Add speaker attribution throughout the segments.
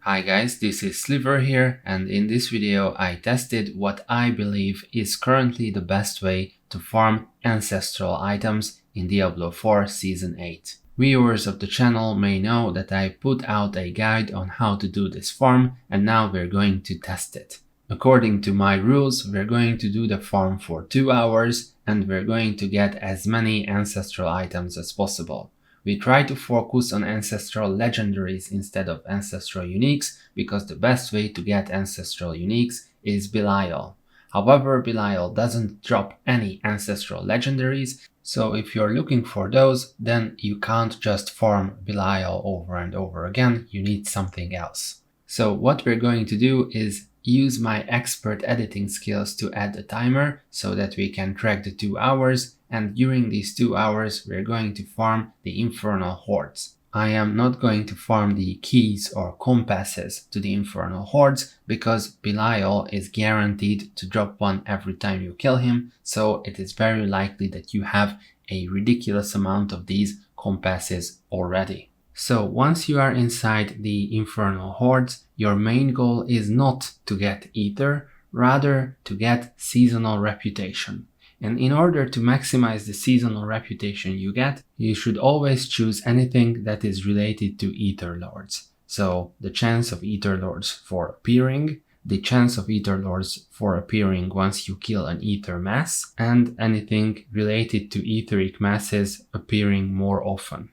Speaker 1: Hi guys, this is Sliver here, and in this video I tested what I believe is currently the best way to farm ancestral items in Diablo 4 Season 8. Viewers of the channel may know that I put out a guide on how to do this farm, and now we're going to test it. According to my rules, we're going to do the farm for 2 hours, and we're going to get as many ancestral items as possible. We try to focus on ancestral legendaries instead of ancestral uniques because the best way to get ancestral uniques is Belial. However, Belial doesn't drop any ancestral legendaries, so if you're looking for those, then you can't just farm Belial over and over again, you need something else. So what we're going to do is use my expert editing skills to add a timer so that we can track the 2 hours, and during these 2 hours we're going to farm the infernal hordes. I am not going to farm the keys or compasses to the infernal hordes because Belial is guaranteed to drop one every time you kill him, so it is very likely that you have a ridiculous amount of these compasses already. So once you are inside the infernal hordes, your main goal is not to get ether, rather to get seasonal reputation. And in order to maximize the seasonal reputation you get, you should always choose anything that is related to ether lords. So the chance of ether lords for appearing, the chance of ether lords for appearing once you kill an ether mass, and anything related to etheric masses appearing more often.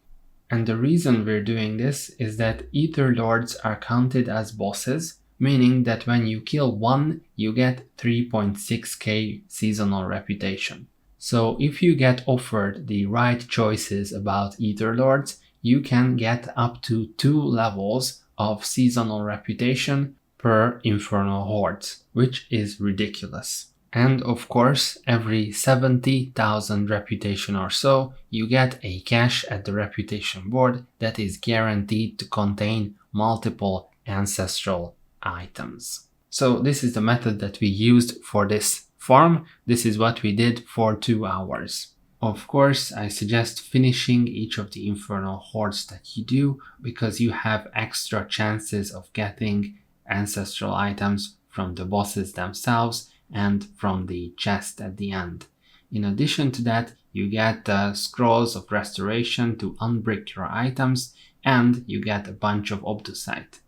Speaker 1: And the reason we're doing this is that ether lords are counted as bosses, meaning that when you kill one, you get 3.6k seasonal reputation. So if you get offered the right choices about ether lords, you can get up to 2 levels of seasonal reputation per infernal hordes, which is ridiculous. And of course, every 70,000 reputation or so, you get a cache at the reputation board that is guaranteed to contain multiple ancestral items. So this is the method that we used for this farm. This is what we did for 2 hours. Of course, I suggest finishing each of the infernal hordes that you do because you have extra chances of getting ancestral items from the bosses themselves and from the chest at the end. In addition to that, you get scrolls of restoration to unbrick your items, and you get a bunch of obdusite.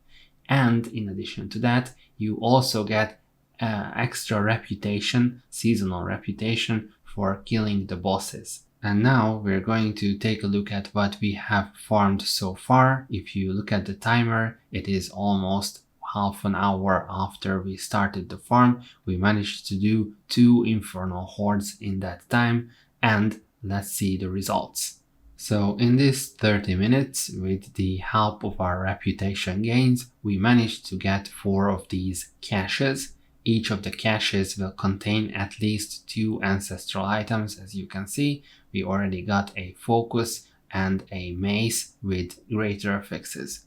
Speaker 1: And in addition to that, you also get extra reputation, seasonal reputation, for killing the bosses. And now we're going to take a look at what we have farmed so far. If you look at the timer, it is almost half an hour after we started the farm. We managed to do 2 infernal hordes in that time, and let's see the results. So in this 30 minutes, with the help of our reputation gains, we managed to get 4 of these caches. Each of the caches will contain at least 2 ancestral items. As you can see, we already got a focus and a mace with greater affixes.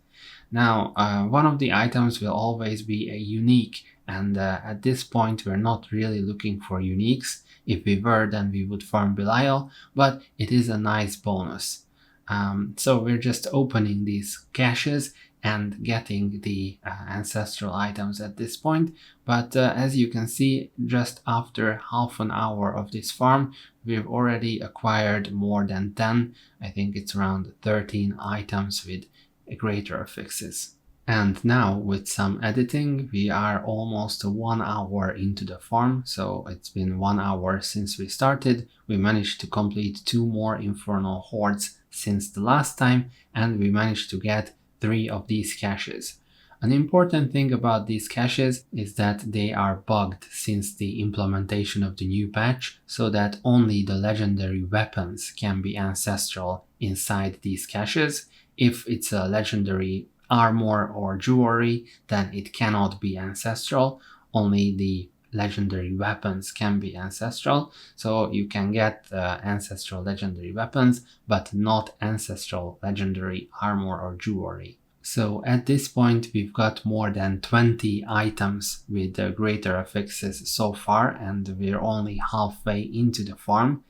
Speaker 1: Now, one of the items will always be a unique, and at this point we're not really looking for uniques. If we were, then we would farm Belial, but it is a nice bonus. So we're just opening these caches and getting the ancestral items at this point. But as you can see, just after half an hour of this farm, we've already acquired more than 10. I think it's around 13 items with greater affixes. And now with some editing, we are almost 1 hour into the farm, so it's been 1 hour since we started. We managed to complete 2 more infernal hordes since the last time, and we managed to get 3 of these caches. An important thing about these caches is that they are bugged since the implementation of the new patch, so that only the legendary weapons can be ancestral inside these caches. If it's a legendary armor or jewelry, then it cannot be ancestral. Only the legendary weapons can be ancestral. So you can get ancestral legendary weapons, but not ancestral legendary armor or jewelry. So at this point, we've got more than 20 items with greater affixes so far, and we're only halfway into the farm.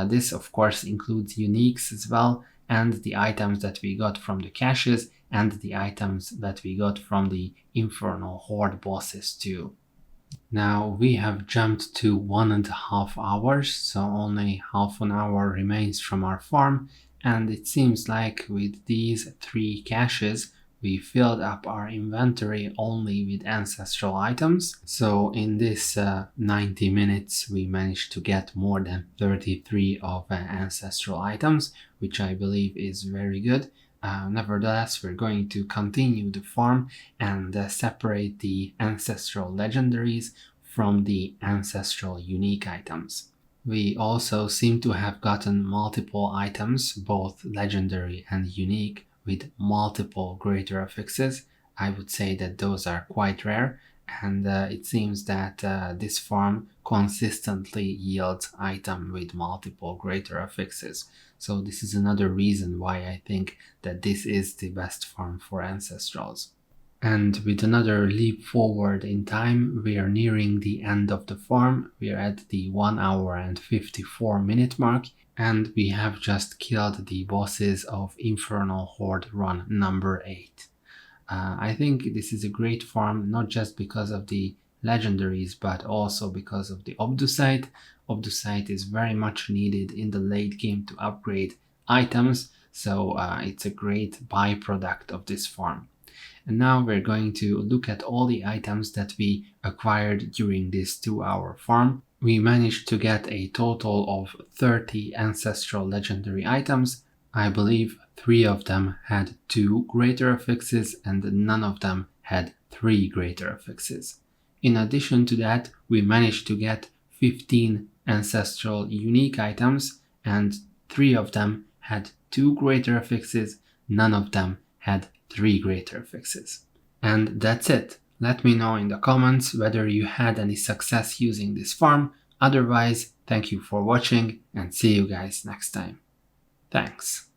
Speaker 1: This of course includes uniques as well, and the items that we got from the caches and the items that we got from the Infernal Horde bosses too. Now we have jumped to 1.5 hours, so only half an hour remains from our farm, and it seems like with these 3 caches we filled up our inventory only with ancestral items. So in this 90 minutes we managed to get more than 33 of ancestral items, which I believe is very good. Nevertheless, we're going to continue the farm and separate the ancestral legendaries from the ancestral unique items. We also seem to have gotten multiple items, both legendary and unique, with multiple greater affixes. I would say that those are quite rare, and it seems that this farm consistently yields item with multiple greater affixes. So this is another reason why I think that this is the best farm for ancestrals. And with another leap forward in time, we are nearing the end of the farm. We are at the 1 hour and 54 minute mark, and we have just killed the bosses of Infernal Horde run number 8. I think this is a great farm, not just because of the legendaries, but also because of the Obducite. Obducite is very much needed in the late game to upgrade items, so it's a great byproduct of this farm. And now we're going to look at all the items that we acquired during this 2-hour farm. We managed to get a total of 30 ancestral legendary items. I believe 3 of them had 2 greater affixes and none of them had 3 greater affixes. In addition to that, we managed to get 15 ancestral unique items, and 3 of them had 2 greater affixes, none of them had 3 greater affixes. And that's it. Let me know in the comments whether you had any success using this farm. Otherwise, thank you for watching and see you guys next time. Thanks.